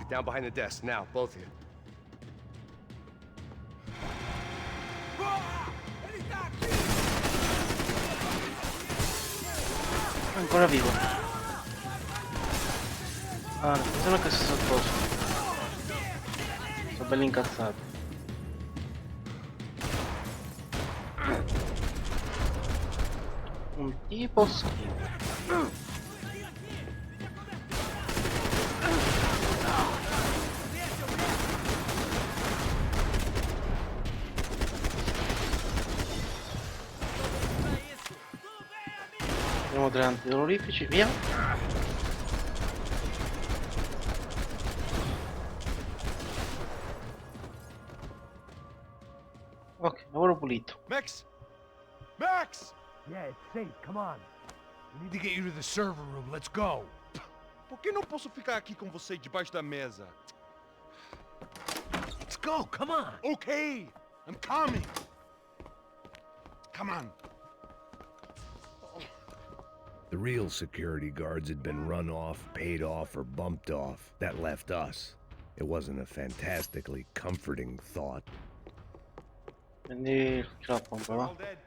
Down behind the desk, now, both of you. Ancora vivo. Ah, solo che si sottoso. Sono belli incazzato. Un tipo schifo. Abbiamo 3 antidolorifici, via. Ok, lavoro pulito. Max! Max! Yeah, it's safe. Come on. We need to get you to the server room. Let's go. Por que não posso ficar aqui com você debaixo da mesa? Let's go. Come on. Okay, I'm coming. Come on. The real security guards had been run off, paid off, or bumped off. That left us. It wasn't a fantastically comforting thought. Quindi ce la pompa, va. All dead.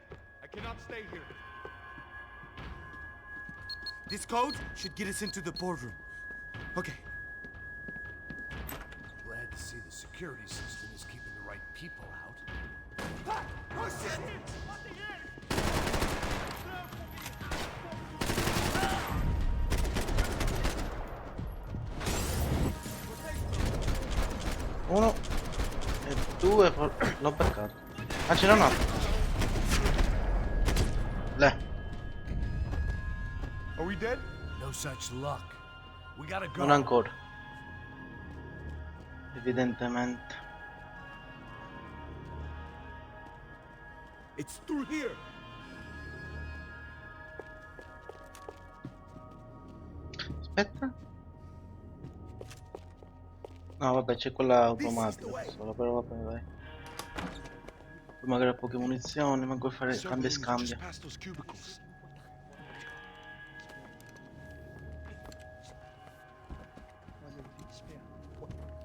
I cannot stay here. This code should get us into the boardroom. Okay. Glad to see the security system is keeping the right people out. Ah! Oh shit! Uno e due, l'ho beccato. Ah, c'era un altro. Lì. Are we dead? No such luck. We gotta go. Non ancora. Evidentemente. It's through here. Aspetta. No, vabbè, c'è quella automatica solo, però vabbè, dai. Poi magari ho poche munizioni, manco a fare cambia e scambia. O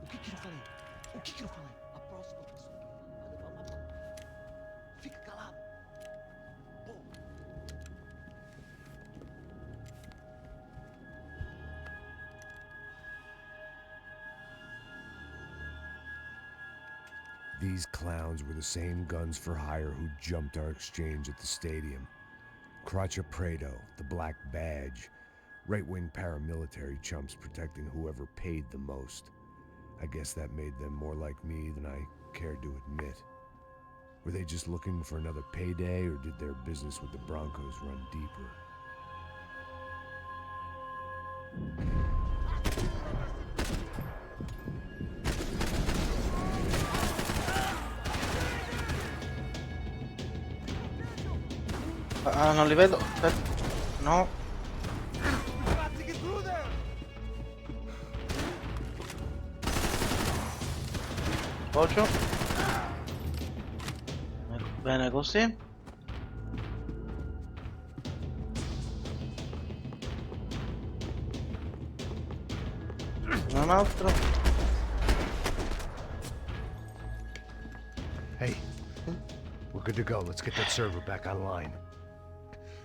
que eu falei? O que eu falei? A próxima pessoa. Fica calado. These clowns were the same guns for hire who jumped our exchange at the stadium. Crotcha Prado, the Black Badge, right-wing paramilitary chumps protecting whoever paid the most. I guess that made them more like me than I cared to admit. Were they just looking for another payday, or did their business with the Broncos run deeper? Ah, non li vedo. Aspetta. No. Appoggio. Ecco, bene così. Un altro. Hey, we're good to go. Let's get that server back online.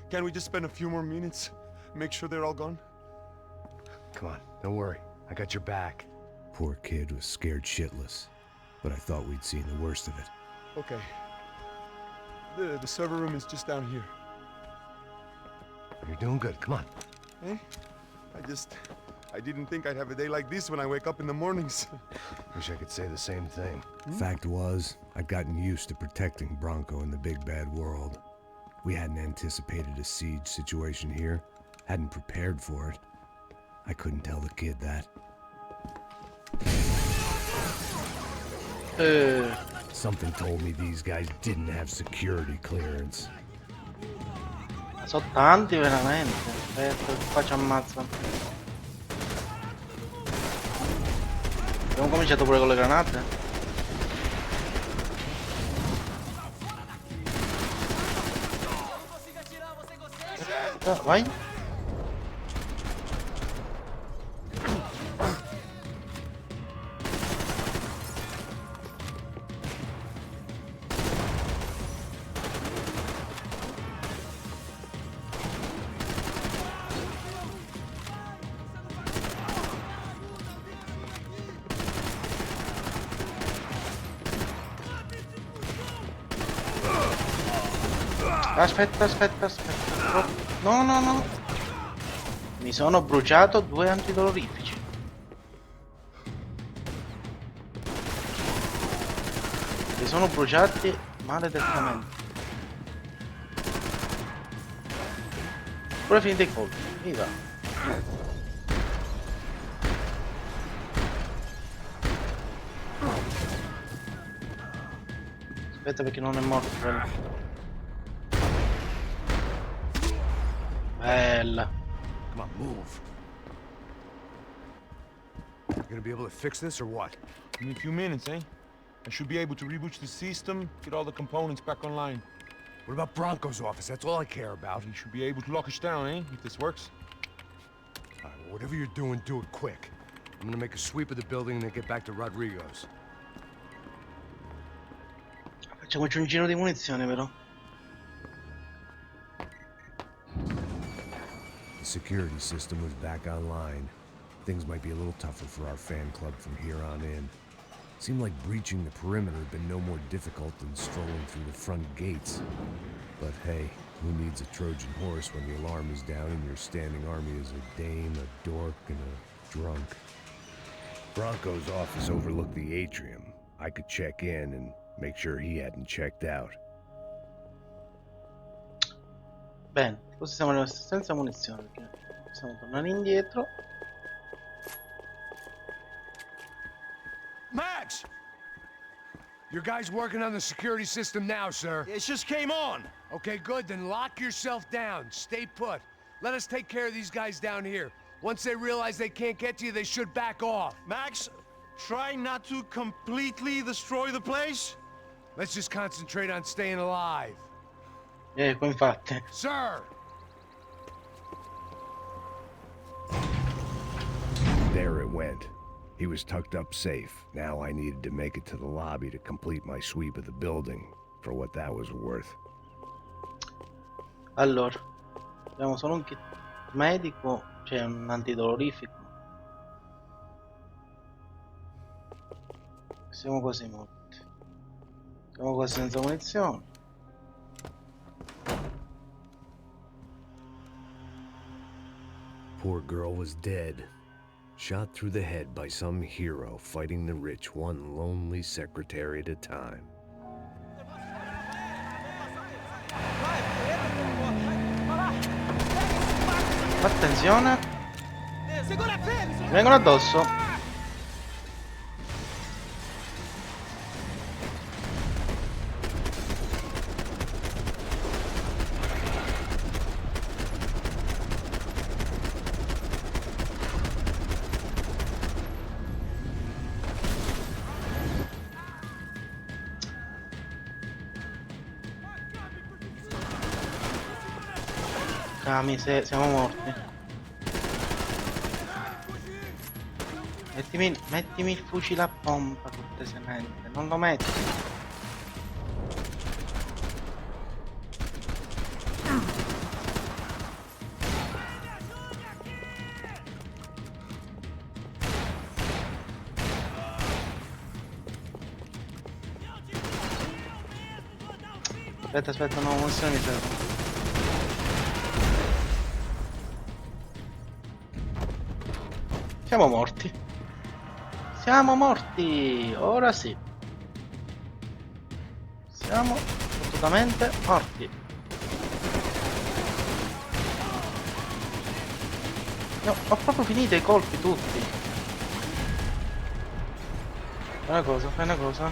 Can we just spend a few more minutes? Make sure they're all gone? Come on, don't worry. I got your back. Poor kid was scared shitless, but I thought we'd seen the worst of it. Okay. The server room is just down here. You're doing good. Come on. Eh? I didn't think I'd have a day like this when I wake up in the mornings. Wish I could say the same thing. Fact was, I'd gotten used to protecting Bronco in the big bad world. We hadn't anticipated a siege situation here, hadn't prepared for it. I couldn't tell the kid that. Something told me these guys didn't have security clearance. Sono tanti veramente. Aspetta, qua ci ammazzano. Abbiamo cominciato pure con le granate. Vai. Aspetta. No. Mi sono bruciato 2 antidolorifici. Mi sono bruciati maledettamente. Pure finito i colpi. Viva. Aspetta perché non è morto quello. Bella. Come on, move. You gonna be able to fix this or what? Give me a few minutes, eh? I should be able to reboot the system, get all the components back online. What about Bronco's office? That's all I care about. He should be able to lock us down, eh? If this works. All right, well, whatever you're doing, do it quick. I'm gonna make a sweep of the building and then get back to Rodrigo's. Facciamoci un giro di munizioni però. The security system was back online. Things might be a little tougher for our fan club from here on in. Seemed like breaching the perimeter had been no more difficult than strolling through the front gates. But hey, who needs a Trojan horse when the alarm is down and your standing army is a dame, a dork, and a drunk? Bronco's office overlooked the atrium. I could check in and make sure he hadn't checked out. Bene, così siamo rimasti senza munizioni perché possiamo tornare indietro. Max! Your guys working on the security system now, sir. It just came on. Okay, good. Then lock yourself down. Stay put. Let us take care of these guys down here. Once they realize they can't get to you, they should back off. Max, try not to completely destroy the place. Let's just concentrate on staying alive. Ecco, infatti. Sir! There it went. He was tucked up safe. Now I needed to make it to the lobby to complete my sweep of the building, for what that was worth. Allora, abbiamo solo un kit medico, c'è un antidolorifico. Siamo quasi morti. Siamo quasi senza munizioni. Poor girl was dead. Shot through the head by some hero fighting the rich one lonely secretary at a time. Attenzione! Vengono addosso! Cami, siamo morti. Mettimi il fucile a pompa cortesemente, non lo metti. Aspetta, no, munizioni mi servono. Siamo morti. Siamo morti. Ora sì. Siamo assolutamente morti. No, ho proprio finito i colpi tutti. Fai una cosa.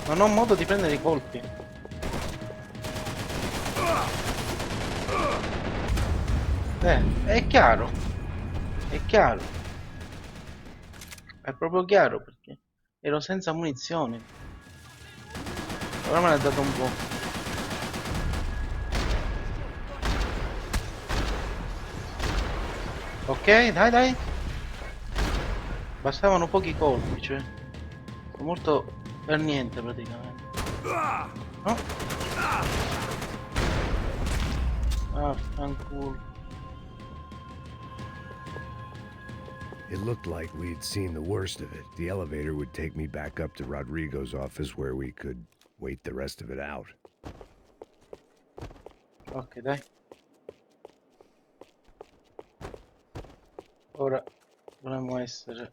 Non ho modo di prendere i colpi. È chiaro. È chiaro. È proprio chiaro perché ero senza munizioni. Ora me ne ha dato un po'. Ok, dai. Bastavano pochi colpi, cioè. Sono morto per niente praticamente. No? Ah, fanculo. It looked like we'd seen the worst of it. The elevator would take me back up to Rodrigo's office where we could wait the rest of it out. Ok, dai. Ora dovremmo essere...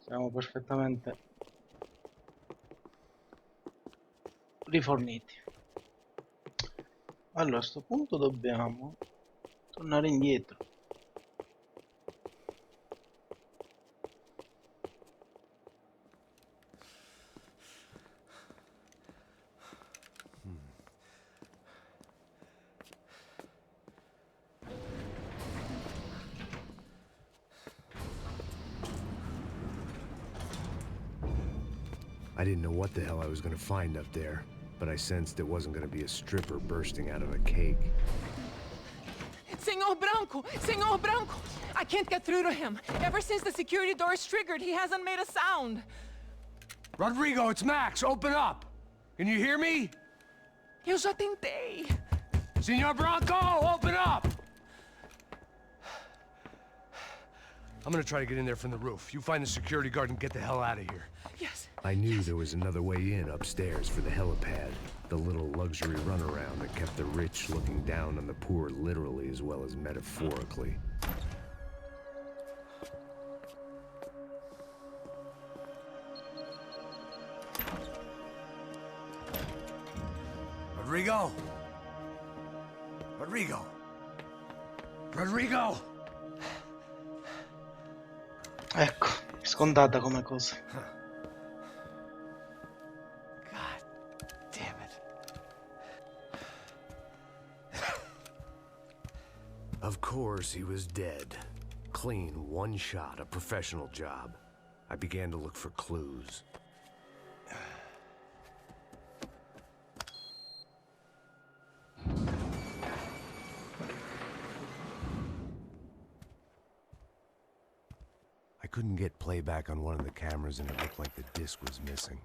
Siamo perfettamente riforniti. Allora, a sto punto dobbiamo tornare indietro. I didn't know what the hell I was gonna find up there, but I sensed it wasn't gonna be a stripper bursting out of a cake. Senor Branco, I can't get through to him. Ever since the security door is triggered, he hasn't made a sound. Rodrigo, it's Max. Open up. Can you hear me? Eu já tentei. Senor Branco, open up! I'm gonna try to get in there from the roof. You find the security guard and get the hell out of here. Yes. I knew there was another way in upstairs for the helipad, the little luxury runaround that kept the rich looking down on the poor literally as well as metaphorically. Rodrigo? Rodrigo? Rodrigo? Ecco, scontata come cosa. God damn it. Of course, he was dead. Clean, one shot, a professional job. I began to look for clues. I couldn't get playback on one of the cameras and it looked like the disc was missing.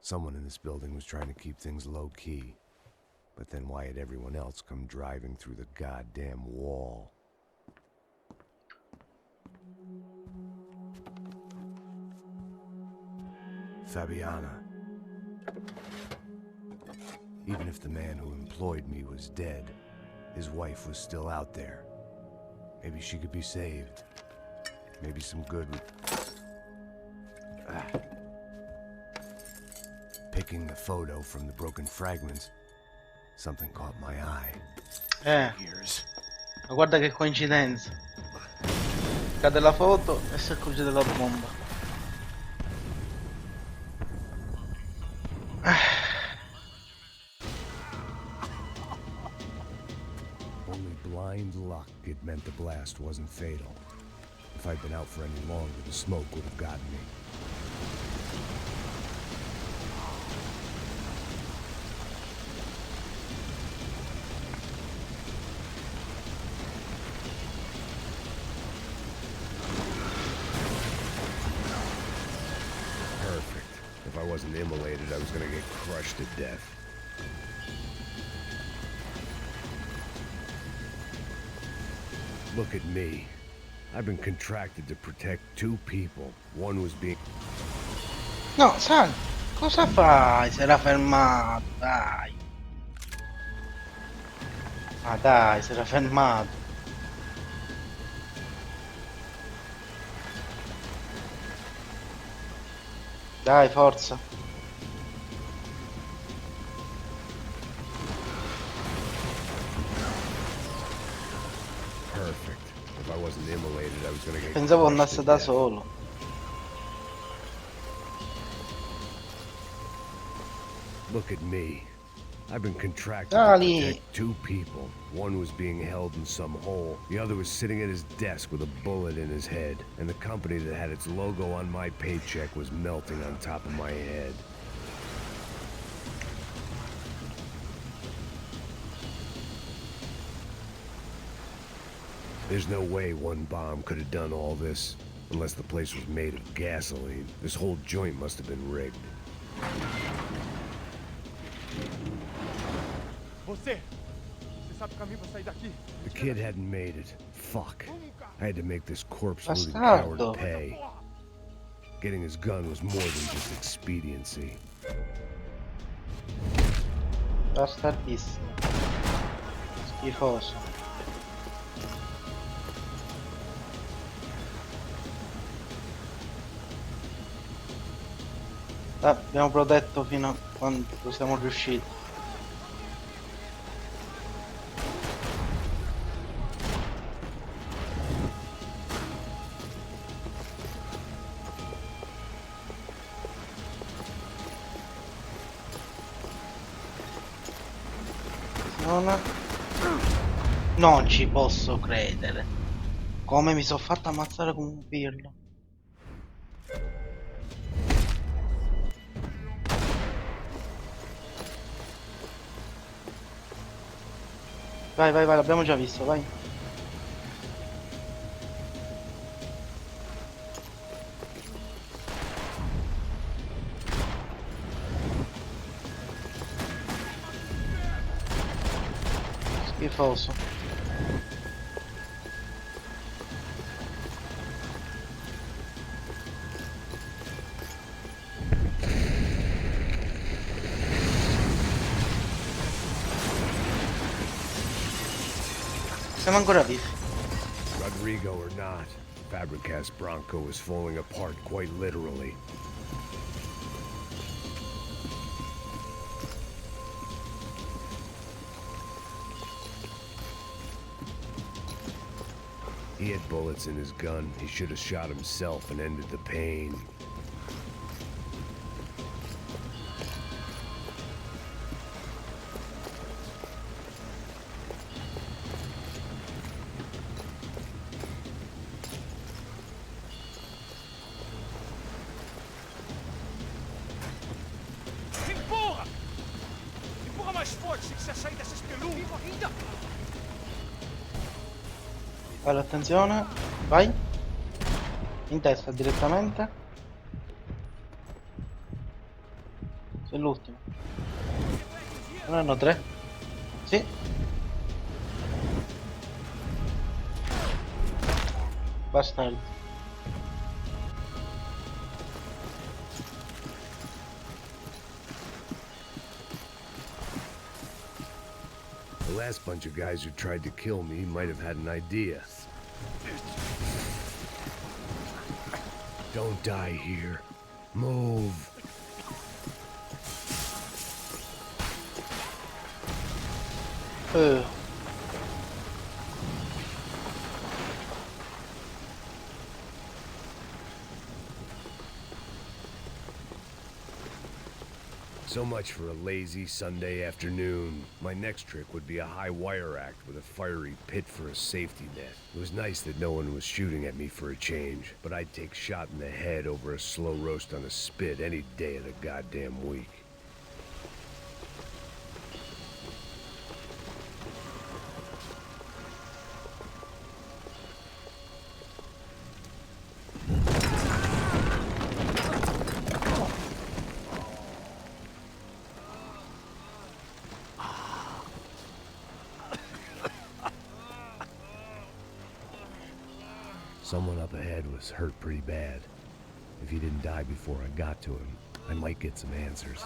Someone in this building was trying to keep things low-key. But then why had everyone else come driving through the goddamn wall? Fabiana. Even if the man who employed me was dead, his wife was still out there. Maybe she could be saved. Maybe some good would... Picking the photo from the broken fragments, something caught my eye. Ma guarda che coincidenza. Cade la foto e si accorge della bomba. Only blind luck it meant the blast wasn't fatal. If I'd been out for any longer, the smoke would have gotten me. Perfect. If I wasn't immolated, I was gonna get crushed to death. Look at me. I've been contracted to protect two people. One was being... No, Sal, cosa fai? Si era fermato, dai. Ma dai, si era fermato. Dai, forza. Perfect. If I wasn't immolated, I was gonna get Pensavo crushed andasse to da death. solo. Look at me. I've been contracted to Dali. protect two people. One was being held in some hole. The other was sitting at his desk with a bullet in his head. And the company that had its logo on my paycheck was melting on top of my head. There's no way one bomb could have done all this. Unless the place was made of gasoline. This whole joint must have been rigged. Você The kid hadn't made it. Fuck. I had to make this corpse-looting coward Bastardo. pay. Getting his gun was more than just expediency. Bastardissimo. Schifoso. Abbiamo protetto fino a quando siamo riusciti. Non ci posso credere. Come mi sono fatto ammazzare come un pirlo. Vai, vai, vai, l'abbiamo già visto, vai. Schifoso. Siamo ancora vivi. Rodrigo or not, Fabregas Bronco was falling apart quite literally. He had bullets in his gun. He should have shot himself and ended the pain. Empurra! Empurra mais forte se quiser sair dessa espelunca. Allora, attenzione. Vai. In testa direttamente. Sei l'ultimo. Non hanno tre? Sì. Bastardo. The last bunch of guys who tried to kill me might have had an idea. Don't die here. Move. So much for a lazy Sunday afternoon. My next trick would be a high wire act with a fiery pit for a safety net. It was nice that no one was shooting at me for a change, but I'd take shot in the head over a slow roast on a spit any day of the goddamn week. Someone up ahead was hurt pretty bad. If he didn't die before I got to him, I might get some answers.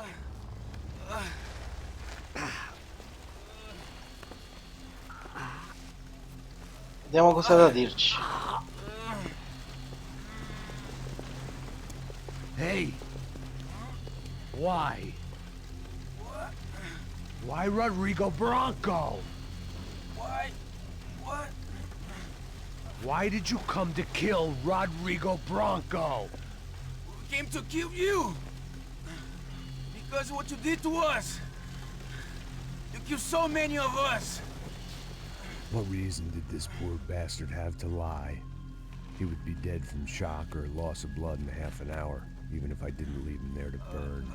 Vediamo cosa ha da dirci. Hey! Why? Why Rodrigo Bronco? Why? What? Why did you come to kill Rodrigo Bronco? We came to kill you. Because of what you did to us. You killed so many of us. What reason did this poor bastard have to lie? He would be dead from shock or loss of blood in half an hour, even if I didn't leave him there to burn.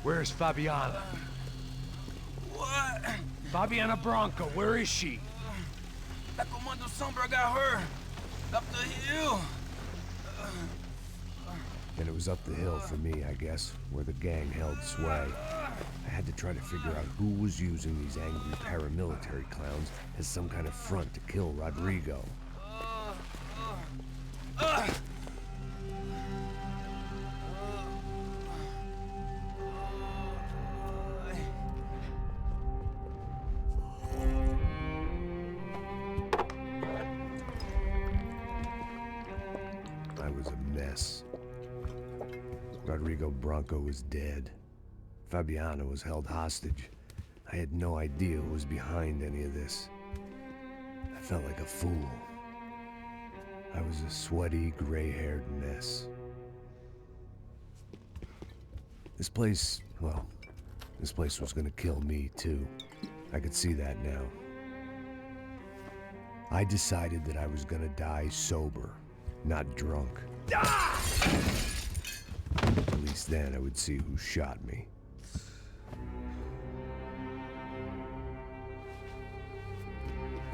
Where's Fabiana? What? Fabiana Bronco, where is she? That Comando Sombra got her. Up the hill. And it was up the hill for me, I guess, where the gang held sway. I had to try to figure out who was using these angry paramilitary clowns as some kind of front to kill Rodrigo. I was a mess. Rodrigo Bronco was dead. Fabiana was held hostage. I had no idea who was behind any of this. I felt like a fool. I was a sweaty, gray-haired mess. This place, well, this place was gonna kill me too. I could see that now. I decided that I was gonna die sober, not drunk. At least then I would see who shot me.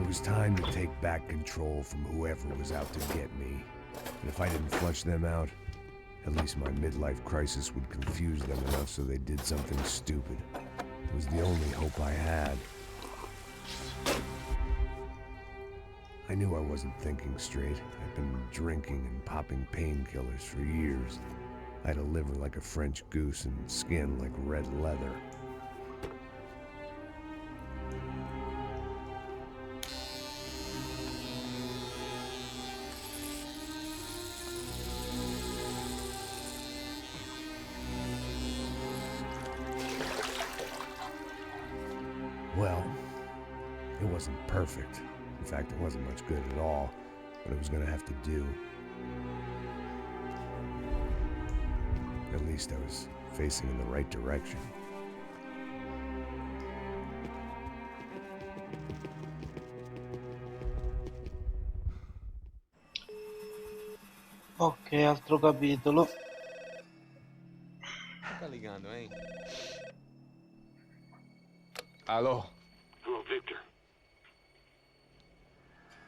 It was time to take back control from whoever was out to get me. And if I didn't flush them out, at least my midlife crisis would confuse them enough so they did something stupid. It was the only hope I had. I knew I wasn't thinking straight. I'd been drinking and popping painkillers for years. I had a liver like a French goose and skin like red leather. Well, it wasn't perfect. In fact, it wasn't much good at all, but it was gonna have to do. At least I was facing in the right direction. Ok, altro capitolo. Tá ligando, hein? Alô? Hello, Victor.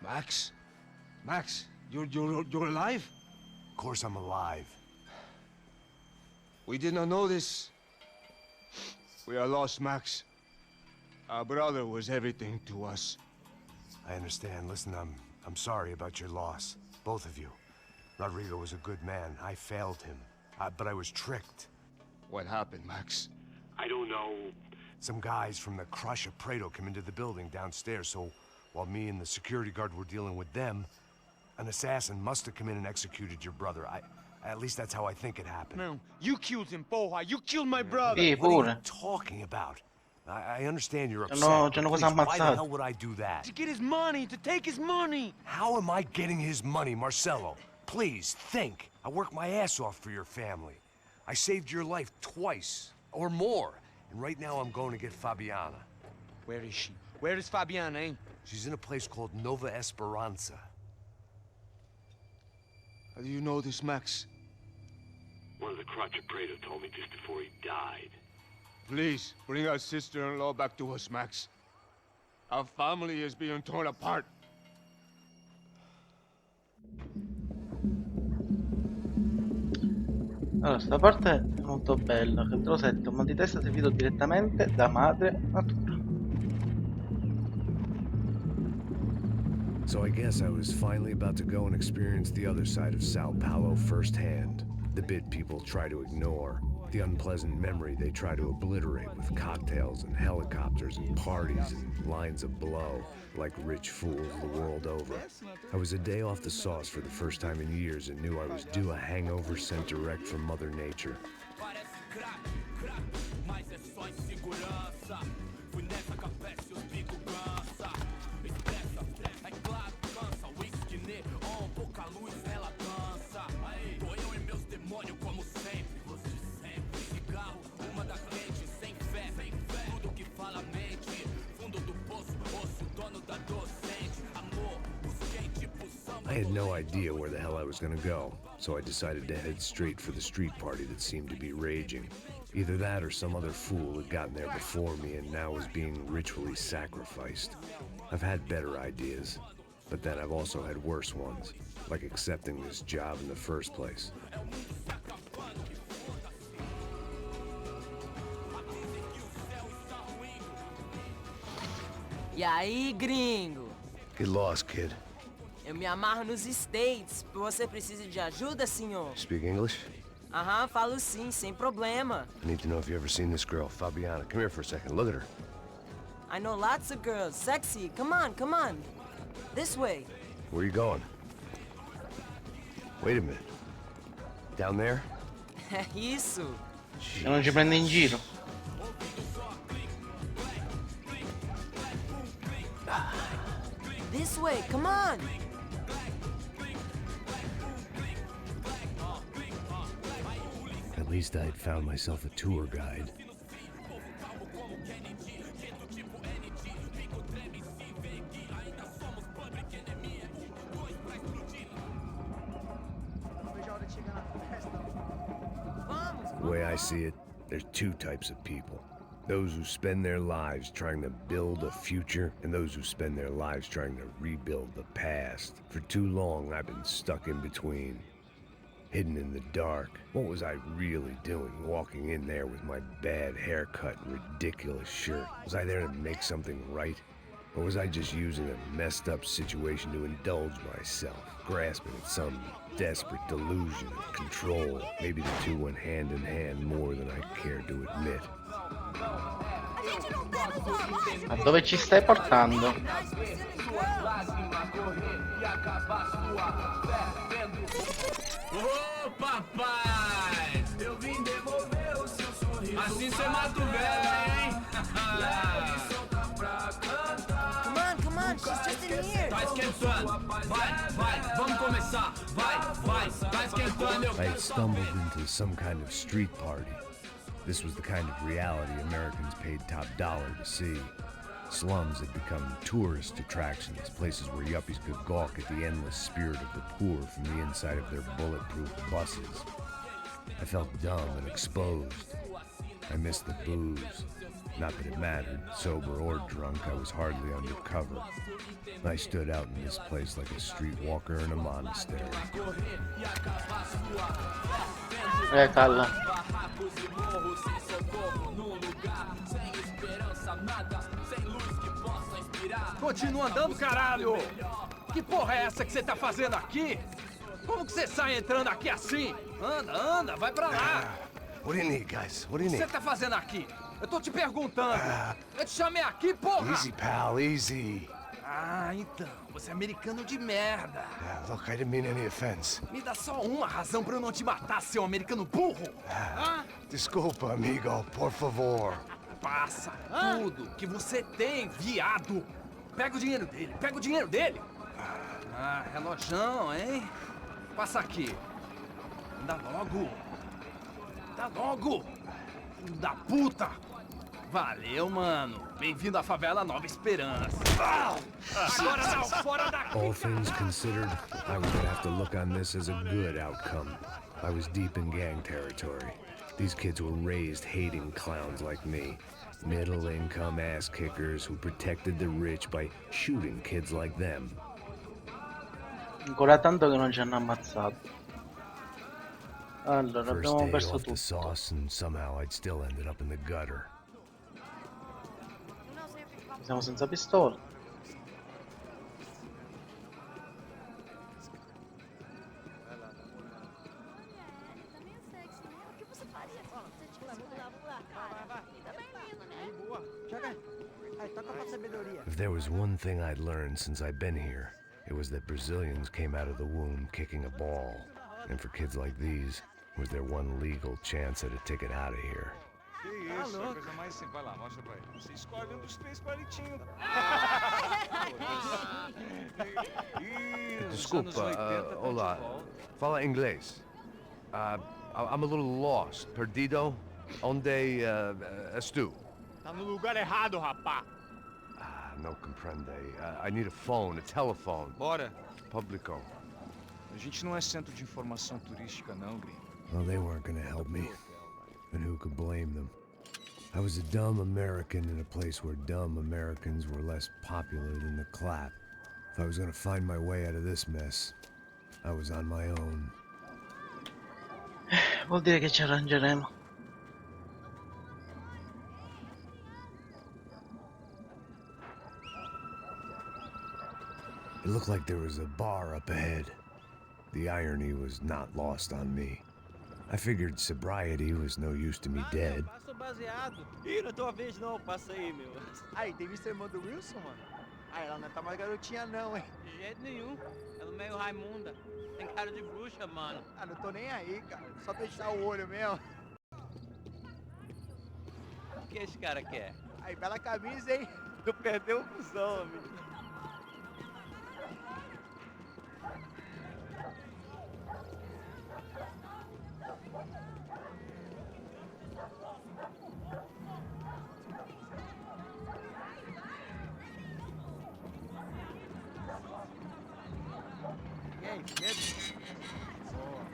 Max? Max, you're alive? Of course I'm alive. We did not know this. We are lost, Max. Our brother was everything to us. I understand. Listen, I'm sorry about your loss. Both of you. Rodrigo was a good man. I failed him. But I was tricked. What happened, Max? I don't know. Some guys from the Crusher Prado came into the building downstairs, so while me and the security guard were dealing with them, an assassin must have come in and executed your brother. At least that's how I think it happened. No, you killed him, Poha. You killed my brother. Sì, What are pure. you talking about? I understand you're upset. No, but c'hanno cosa please, why the ammazzata. hell would I do that? To get his money, to take his money. How am I getting his money, Marcelo? Please, think. I worked my ass off for your family. I saved your life twice, or more. And right now I'm going to get Fabiana. Where is she? Where is Fabiana, eh? She's in a place called Nova Esperanza. How do you know this, Max? One of the Crotcher Prado told me just before he died. Please, bring our sister-in-law back to us, Max. Our family is being torn apart. Allora, sta parte è molto bella. Capitolo 7. Un mal di testa servito direttamente da madre natura. So I guess I was finally about to go and experience the other side of Sao Paulo firsthand. The bit people try to ignore. The unpleasant memory they try to obliterate with cocktails and helicopters and parties and lines of blow, like rich fools the world over. I was a day off the sauce for the first time in years and knew I was due a hangover sent direct from Mother Nature. I had no idea where the hell I was gonna go, so I decided to head straight for the street party that seemed to be raging. Either that or some other fool had gotten there before me and now was being ritually sacrificed. I've had better ideas, but then I've also had worse ones, like accepting this job in the first place. E aí, gringo? Get lost, kid. Eu me amarro nos States. Você precisa de ajuda, senhor? Speak English? Aham, falo sim, sem problema. I need to know if you ever seen this girl, Fabiana. Come here for a second. Look at her. I know lots of girls. Sexy. Come on, come on. This way. Where you going? Wait a minute. Down there? É isso. Eu não te prendo em giro. This way, come on. At least I'd found myself a tour guide. The way I see it, there's two types of people. Those who spend their lives trying to build a future, and those who spend their lives trying to rebuild the past. For too long, I've been stuck in between. Hidden in the dark. What was I really doing walking in there with my bad haircut and ridiculous shirt? Was I there to make something right? Or was I just using a messed up situation to indulge myself, grasping at some desperate delusion of control? Maybe the two went hand in hand more than I cared to admit. Ma dove ci stai portando? Ô, papai! Eu vim devolver o seu sorriso. Assim cê mata o velho, hein? Come on, she's just in here. Tá esquentando. Vai, vamos começar. Vai, tá esquentando. I had stumbled into some kind of street party. This was the kind of reality Americans paid top dollar to see. Slums had become tourist attractions, places where yuppies could gawk at the endless spirit of the poor from the inside of their bulletproof buses. I felt dumb and exposed. I missed the booze. Not that it mattered, sober or drunk, I was hardly under cover. I stood out in this place like a streetwalker in a monastery. Calla. Continua andando, caralho! Que porra é essa que você tá fazendo aqui? Como que você sai entrando aqui assim? Anda, vai pra lá! What do you need, guys? What do O you que você need? tá fazendo aqui? Eu tô te perguntando! Eu te chamei aqui, porra! Easy, pal, easy. Ah, então, você é americano de merda! Look, I didn't mean any offense. Me dá só uma razão pra eu não te matar, seu americano burro! Desculpa, amigo, por favor. Passa tudo que você tem, viado! Pega o dinheiro dele! Ah, relojão, hein? Passa aqui. Dá logo! Filho da puta! Valeu, mano. Bem-vindo à favela Nova Esperança. Agora não, fora daqui! All things considered, I was gonna have to look on this as a good outcome. I was deep in gang territory. These kids were raised hating clowns like me. Middle-income ass-kickers who protected the rich by shooting kids like them. Ancora tanto che non ci hanno ammazzato. Allora, First abbiamo day perso off the tutto. sauce, and somehow I'd still ended up in the gutter. Siamo senza pistola. If there was one thing I'd learned since I'd been here, it was that Brazilians came out of the womb kicking a ball. And for kids like these, was their one legal chance at a ticket out of here. Que isso, a coisa mais simples. Vai lá, mostra pra ele. Você escolhe dos três palitinhos. Desculpa, olá. Fala inglês. I'm a little lost. Perdido? Onde estou? Tá no lugar errado, rapá. No comprende. I need a phone, a telephone. Bora. Publico. A gente não é centro de informação turística, não, gringo. Well, they weren't gonna help me. And who could blame them? I was a dumb American in a place where dumb Americans were less popular than the clap. If I was gonna find my way out of this mess, I was on my own. Vuol dire che ci arrangeremo. looked like there was a bar up ahead. The irony was not lost on me. I figured sobriety was no use to me dead. Passa o baseado. Ih, não é tua vez não, passa aí, meu. Aí, tem visto a irmã do Wilson, mano? Ah, ela não tá mais garotinha não, hein? De jeito nenhum. Ela é meio Raimunda. Tem cara de bruxa, mano. Ah, não tô nem aí, cara. Só fechar o olho mesmo. O que esse cara quer? Aí, bela camisa, hein? Tu perdeu o cuzão, amigo. E aí, medo? Boa.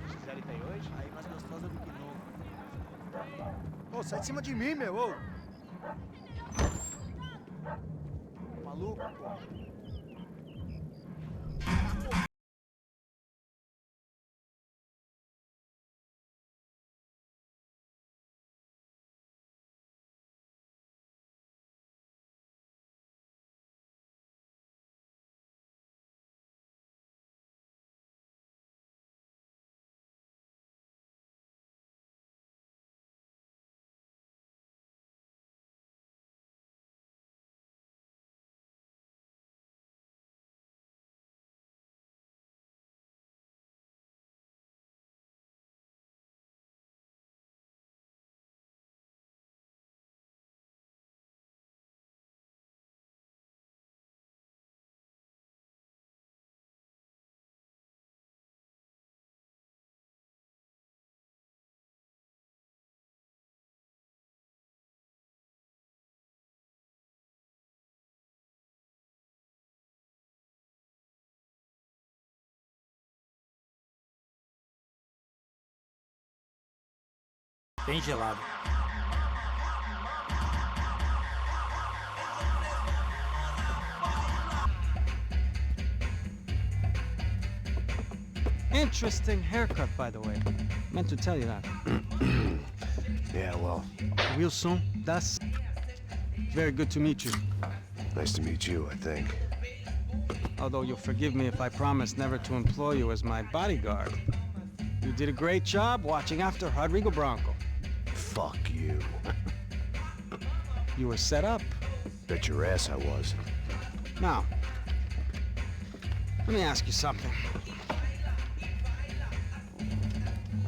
Gisele tá aí hoje? Aí, mais gostosa do que nunca. Ô, sai de cima de mim, meu, ô! Maluco, pô. Bem gelado. Interesting haircut, by the way. Meant to tell you that. Yeah, well, Wilson, that's very good to meet you. nice to meet you, I think. Although you'll forgive me if I promise never to employ you as my bodyguard. You did a great job watching after Rodrigo Branco. Fuck you. You were set up. Bet your ass I was. Now, let me ask you something.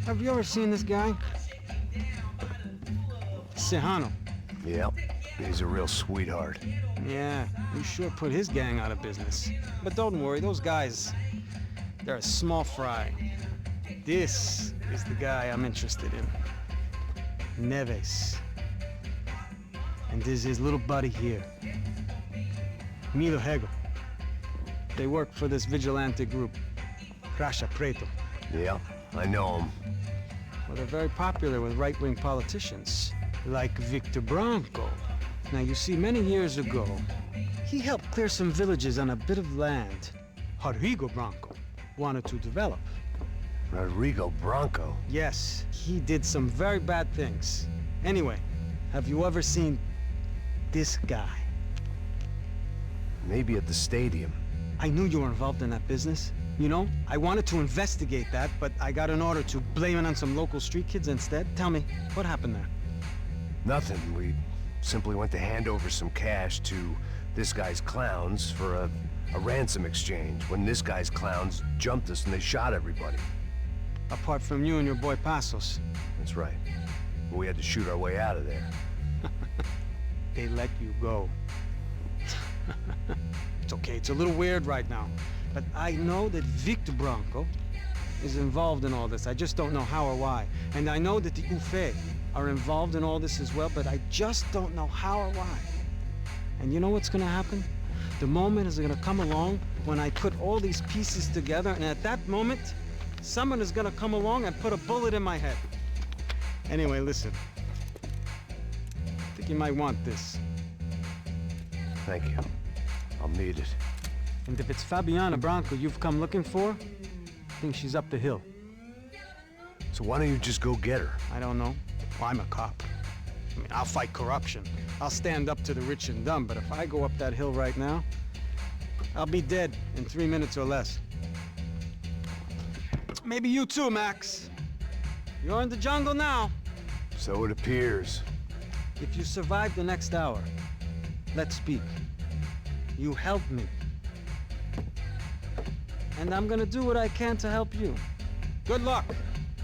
Have you ever seen this guy? Sejano. Yep, he's a real sweetheart. Yeah, you sure put his gang out of business. But don't worry, those guys, they're a small fry. This is the guy I'm interested in. Neves. And this is his little buddy here. Milo Hegel. They work for this vigilante group, Crasha Preto. Yep, I know him. Well, they're very popular with right-wing politicians, like Victor Branco. Now, you see, many years ago, he helped clear some villages on a bit of land Rodrigo Branco wanted to develop. Rodrigo Branco? Yes, he did some very bad things. Anyway, have you ever seen this guy? Maybe at the stadium. I knew you were involved in that business. You know, I wanted to investigate that, but I got an order to blame it on some local street kids instead. Tell me, what happened there? Nothing. We simply went to hand over some cash to this guy's clowns for a ransom exchange when this guy's clowns jumped us and they shot everybody. Apart from you and your boy Passos. That's right. We had to shoot our way out of there. They let you go. It's okay, it's a little weird right now. But I know that Victor Branco is involved in all this. I just don't know how or why. And I know that the UFE are involved in all this as well, but I just don't know how or why. And you know what's gonna happen? The moment is gonna come along when I put all these pieces together, and at that moment, someone is gonna come along and put a bullet in my head. Anyway, listen. I think you might want this. Thank you. I'll need it. And if it's Fabiana Branco you've come looking for, I think she's up the hill. So why don't you just go get her? I don't know. Well, I'm a cop. I mean, I'll fight corruption. I'll stand up to the rich and dumb, but if I go up that hill right now, I'll be dead in 3 minutes or less. Maybe you too, Max. You're in the jungle now. So it appears. If you survive the next hour, let's speak. You help me. And I'm gonna do what I can to help you. Good luck.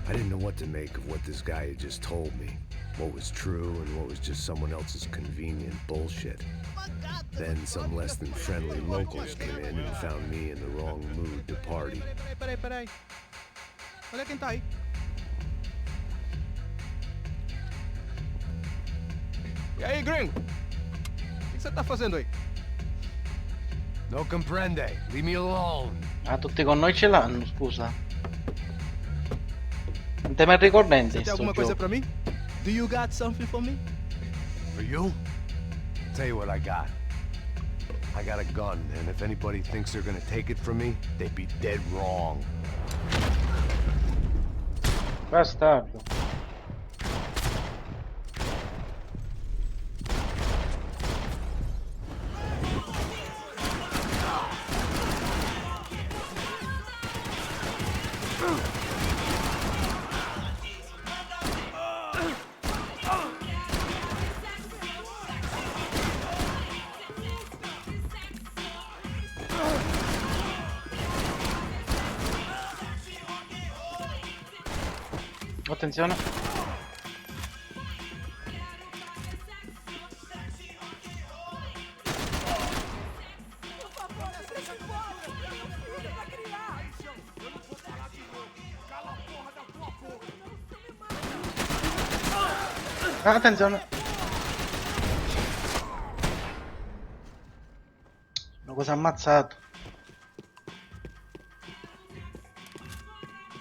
I didn't know what to make of what this guy had just told me. What was true and what was just someone else's convenient bullshit. Then some less than friendly locals came in and found me in the wrong mood to party. Peraí. Olha quem tá aí. E aí, gringo? O que você tá fazendo aí? No comprende. Leave me alone. Ah, tutti con noi ce l'hanno, scusa. Un tema ricorrente Você tem sto alguma coisa gioco. pra mim? Do you got something for me? For you? Tell you what I got. I got a gun, and if anybody thinks they're gonna take it from me, they'd be dead wrong. Bastardo. Attenzione. Ah, attenzione. Una cosa ammazzato.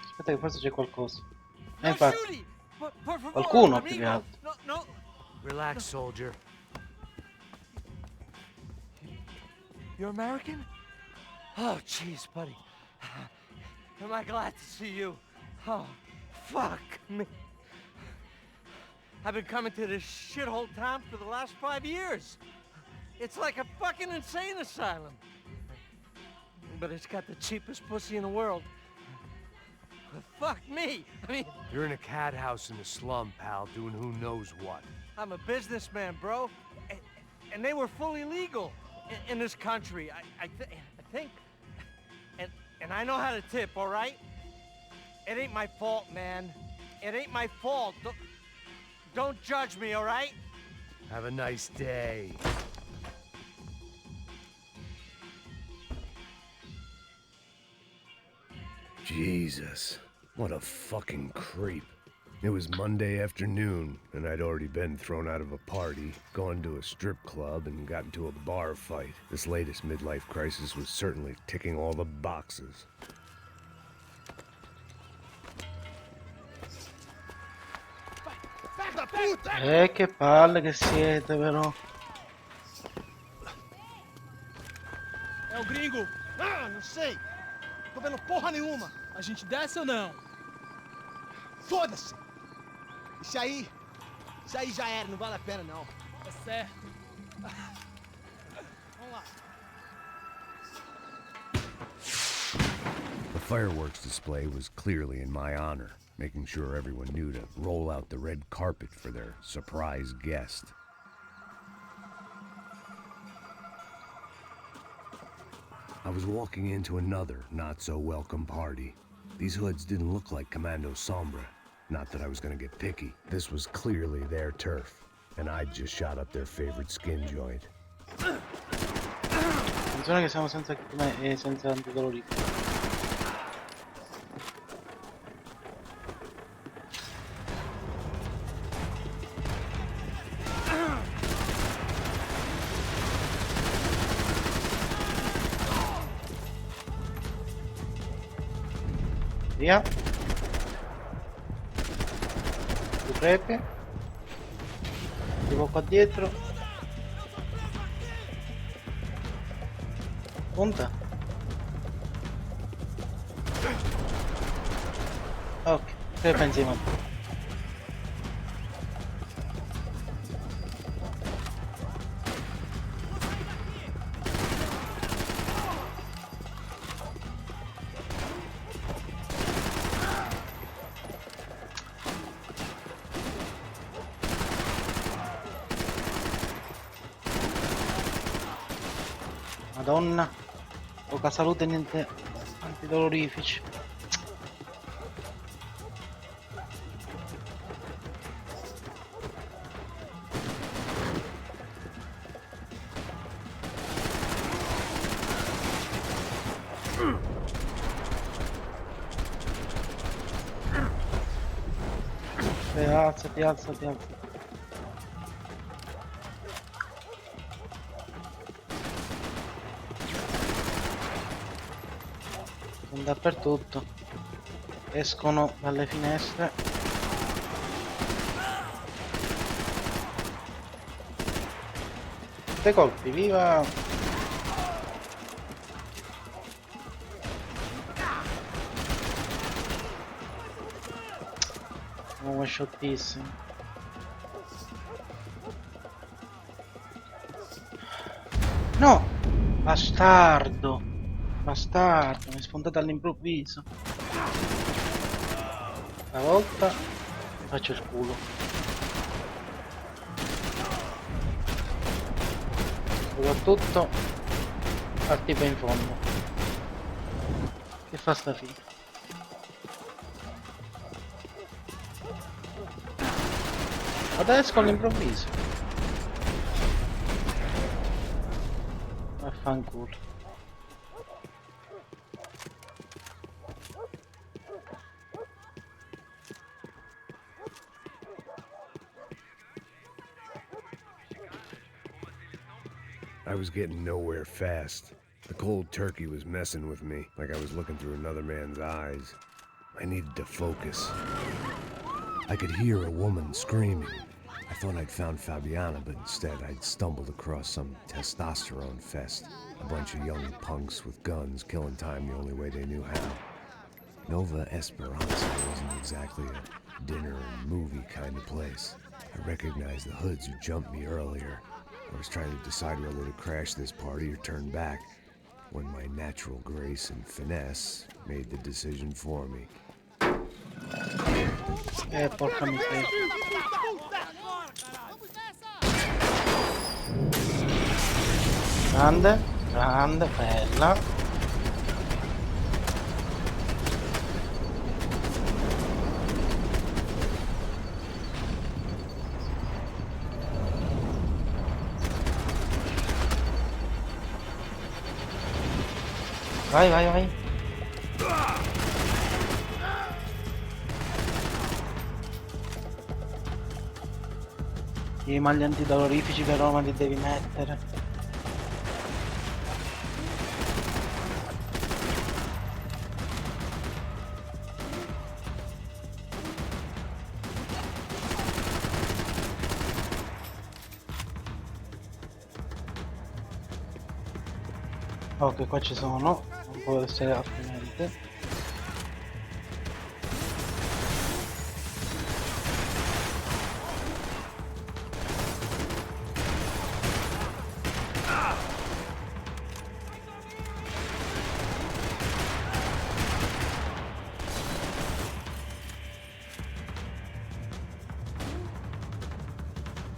Aspetta che forse c'è qualcosa. Infatti. Qualcuno più che altro. Relax, soldier. You're American? Oh, jeez, buddy. Am I glad to see you? Oh, fuck me. I've been coming to this shithole town for the last 5 years. It's like a fucking insane asylum. But it's got the cheapest pussy in the world. Fuck me! I mean... You're in a cat house in the slum, pal, doing who knows what. I'm a businessman, bro. And they were fully legal in this country. I think... And I know how to tip, all right? It ain't my fault, man. It ain't my fault. Don't judge me, all right? Have a nice day. Jesus, what a fucking creep. It was Monday afternoon, and I'd already been thrown out of a party, gone to a strip club, and got into a bar fight. This latest midlife crisis was certainly ticking all the boxes. Che palle che siete, però. É o gringo. Ah, não sei. Tô vendo porra nenhuma. A gente desce ou não? Foda-se. Isso aí já era, não vale a pena não. É certo. Vamos lá. The fireworks display was clearly in my honor, making sure everyone knew to roll out the red carpet for their surprise guest. I was walking into another not-so-welcome party. These hoods didn't look like Commando Sombra. Not that I was gonna get picky. This was clearly their turf, and I'd just shot up their favorite skin joint. Attenzione che siamo senza antidolorifico. Via. Due crepe. Arrivo qua dietro. Punta. Ok, crepe insieme a te. Madonna. Poca salute, niente antidolorifici. Alzati, alzati, alzati. Sono dappertutto. Escono dalle finestre. Dei colpi, viva! One shottissimo. No! Bastardo! Bastardo, mi è spuntato all'improvviso. Stavolta mi faccio il culo. Soprattutto al tipo in fondo. Che fa sta fine? Adesso all'improvviso. Vaffanculo. I was getting nowhere fast. The cold turkey was messing with me, like I was looking through another man's eyes. I needed to focus. I could hear a woman screaming. I thought I'd found Fabiana, but instead I'd stumbled across some testosterone fest. A bunch of young punks with guns killing time the only way they knew how. Nova Esperanza wasn't exactly a dinner and movie kind of place. I recognized the hoods who jumped me earlier. I was trying to decide whether to crash this party or turn back, when my natural grace and finesse made the decision for me. Porca miseria. Grande, grande, bella. Vai, vai, vai. I magli antidolorifici però ma li devi mettere. Ok, qua ci sono, non può essere altrimenti.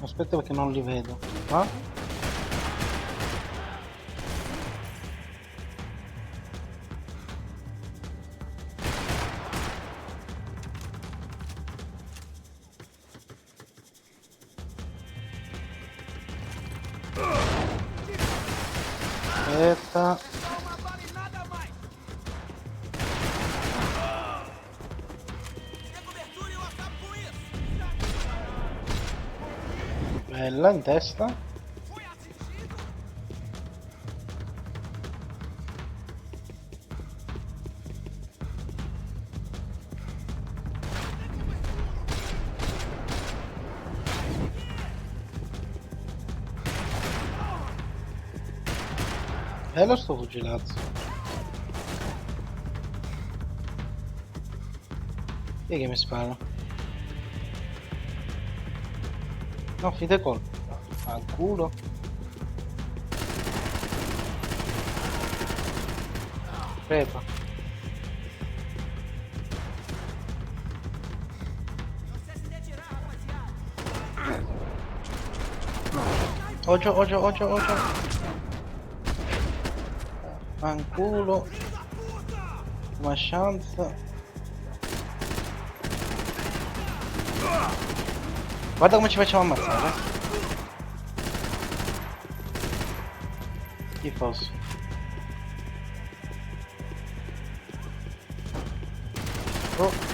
Aspetta perché non li vedo. Ah? Aspetta. Bella in testa. Bello sto fucilazzo. Chi è che mi spara? No, fide colpo. Al culo. Crepa. Oggio. Fanculo. Una chance. Guarda come ci facciamo ammazzare. Tifoso. Oh.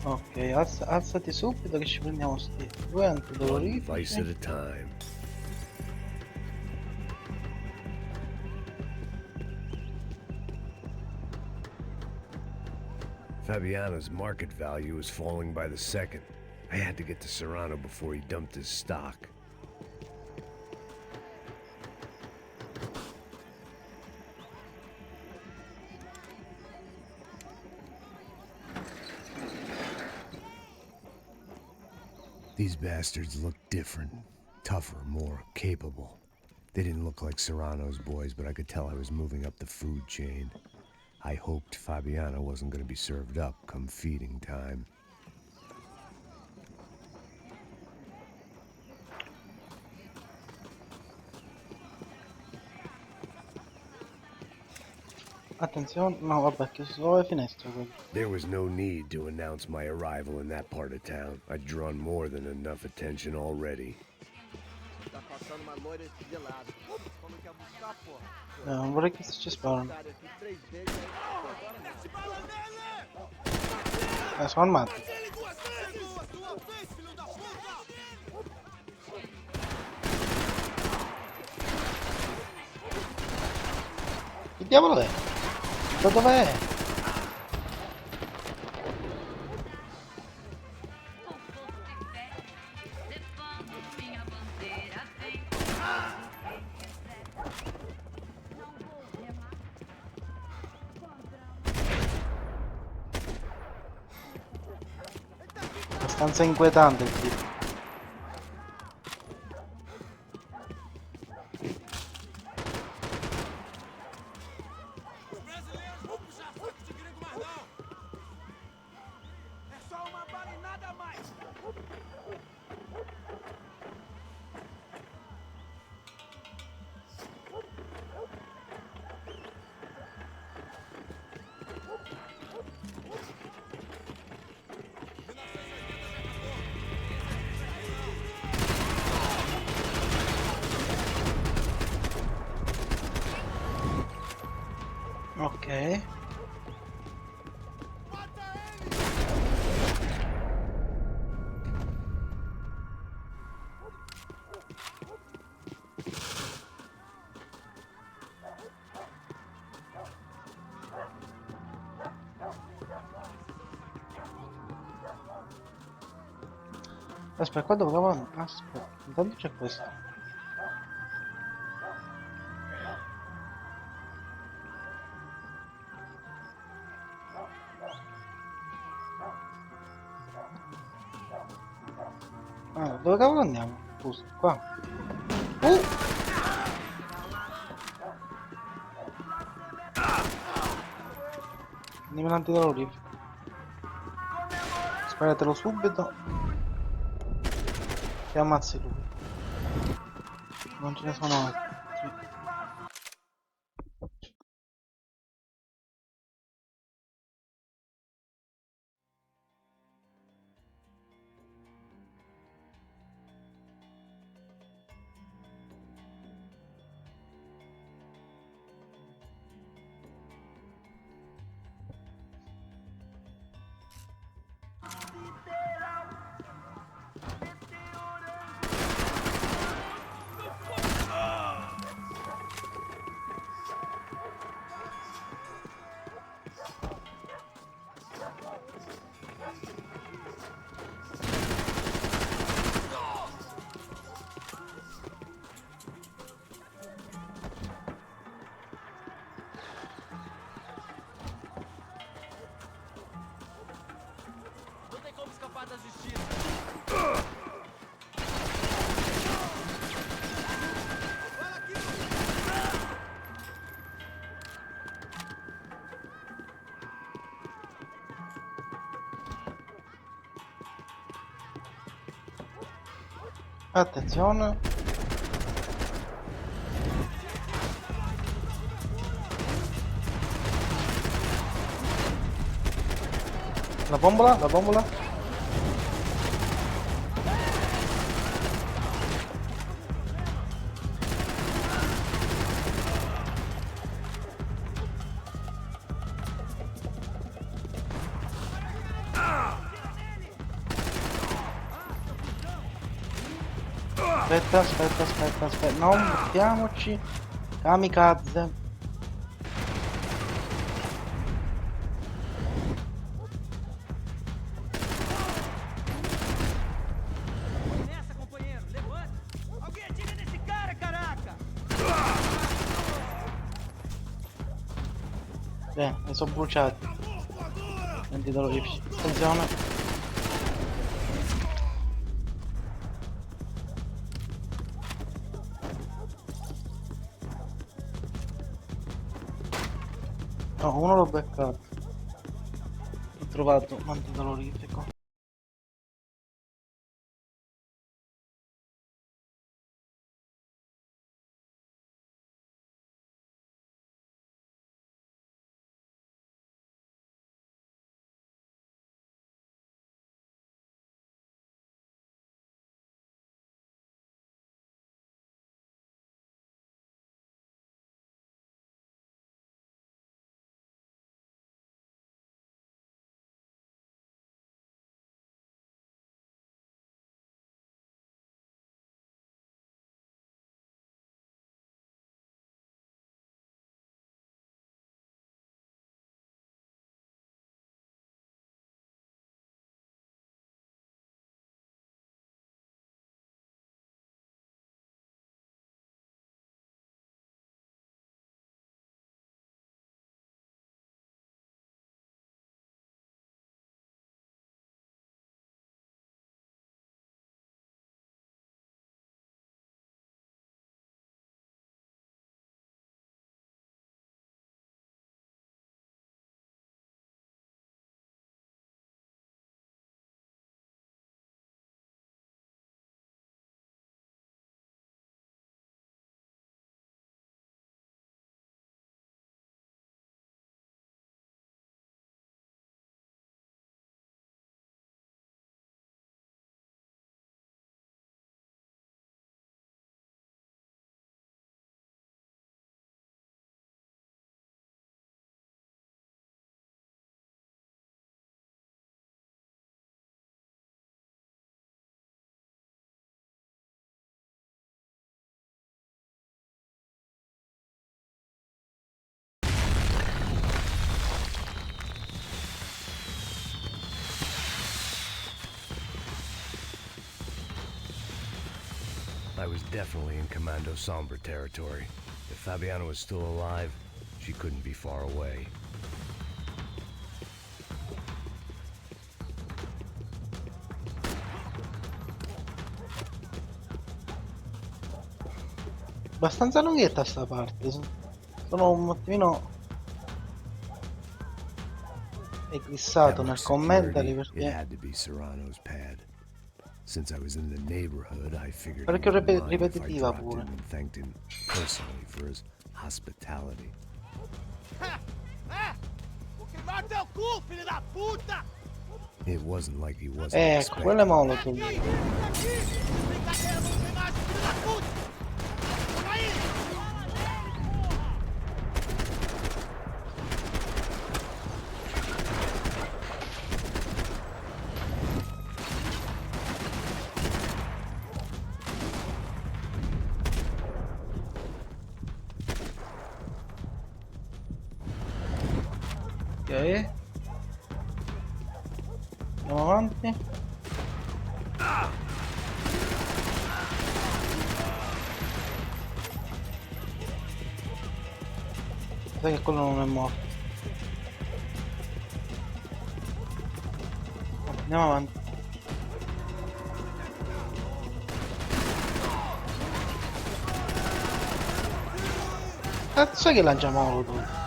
Ok, alzati subito che ci prendiamo sti due One antidolorifici. vice at a time. Fabiana's market value is falling by the second. I had to get to Serrano before he dumped his stock. These bastards look different, tougher, more capable. They didn't look like Serrano's boys, but I could tell I was moving up the food chain. I hoped Fabiana wasn't going to be served up come feeding time. Attenzione, no vabbè, che solo le finestre quello. There was no need to announce my arrival in that part of town. I'd drawn more than enough attention already. Non vorrei che ci sparano. Sono armati. Che diavolo è? Da dov'è? Abbastanza inquietante il tipo. Ok. Aspetta, qua dove cavolo? Aspetta, intanto c'è questo. Ah, dove cavolo andiamo? Scusa, qua. Andiamo in antidolorifico. Sparatelo subito. E ammazzi lui. Non ce ne sono altri. Attenzione. La bombola, la bombola. Aspetta. Non mettiamoci. Kamikaze. Nessa, companheiro, levanta! Alguém atira nesse cara, caraca! Bene, mi sono bruciati. Antidolorifici. Attenzione. No, uno l'ho beccato. Ho trovato un antidolorifico. I was definitely in Commando Sombre territory. If Fabiana was still alive, she couldn't be far away. Abbastanza lunghetta sta parte. Sono un attimino eclissato nel commentarli It perché had to be Serrano's pad. Since I was in the neighborhood, I figured parecchio he wouldn't mind if I ripetitiva dropped pure. in and thanked him personally for his hospitality. Vou queimar teu cu, filho da puta! It wasn't like he wasn't Ecco, quello è molotov. Brincadeira, vou queimar esse filho da puta! Toma aí! Ok. Andiamo avanti. Sai che quello non è morto. Andiamo avanti. Cazzo è che lancia molotov?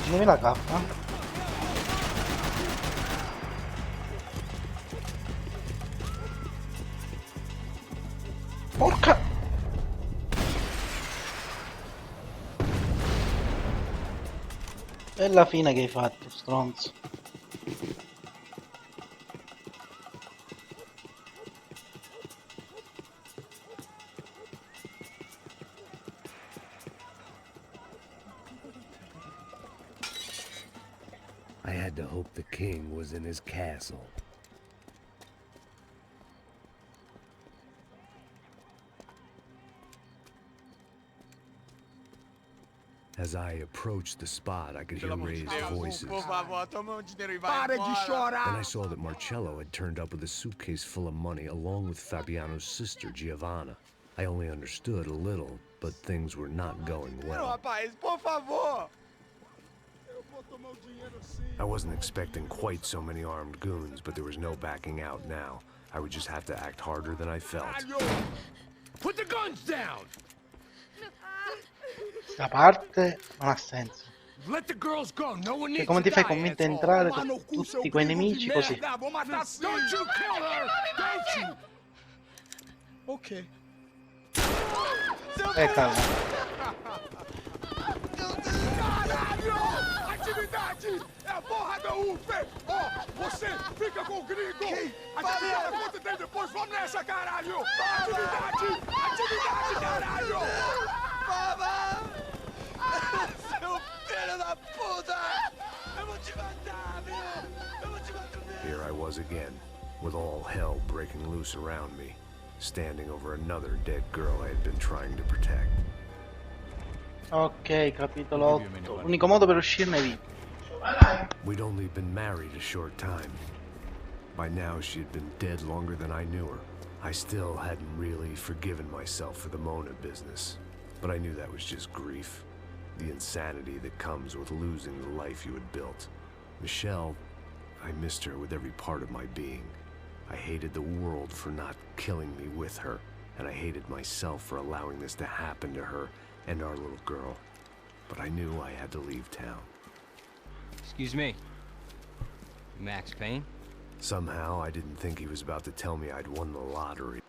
Tienimi la cappa. Porca! Bella fine che hai fatto, stronzo. I had to hope the king was in his castle. As I approached the spot, I could hear raised voices. Por favor, toma o dinheiro e vai Para de embora. chorar! Then I saw that Marcello had turned up with a suitcase full of money along with Fabiano's sister, Giovanna. I only understood a little, but things were not going Não, well. rapaz, por favor. I wasn't expecting quite so many armed goons, but there was no backing out now. I would just have to act harder than I felt. Put the guns down! Questa parte non ha senso. Let the girls go. No one Cioè, needs come ti to fai die, convinto a asshole. entrare con tutti quei nemici così? Vou matar sim. Don't you kill her! Don't you! Ok. Calma. Caralho! Atividade! É a porra da UFE! Ó, você fica com o gringo! Atividade conta tem depois, vamos nessa, caralho! Atividade! Atividade, caralho! Seu filho da puta! Eu vou te matar, meu! Eu vou te matar, meu! Here I was again, with all hell breaking loose around me, standing over another dead girl I had been trying to protect. Ok, capitolo 8. L'unico modo per uscirne è vivo. We'd only been married a short time. By now, she had been dead longer than I knew her. I still hadn't really forgiven myself for the Mona business, but I knew that was just grief. The insanity that comes with losing the life you had built. Michelle, I missed her with every part of my being. I hated the world for not killing me with her, and I hated myself for allowing this to happen to her and our little girl. But I knew I had to leave town. Excuse me. Max Payne? Somehow, I didn't think he was about to tell me I'd won the lottery.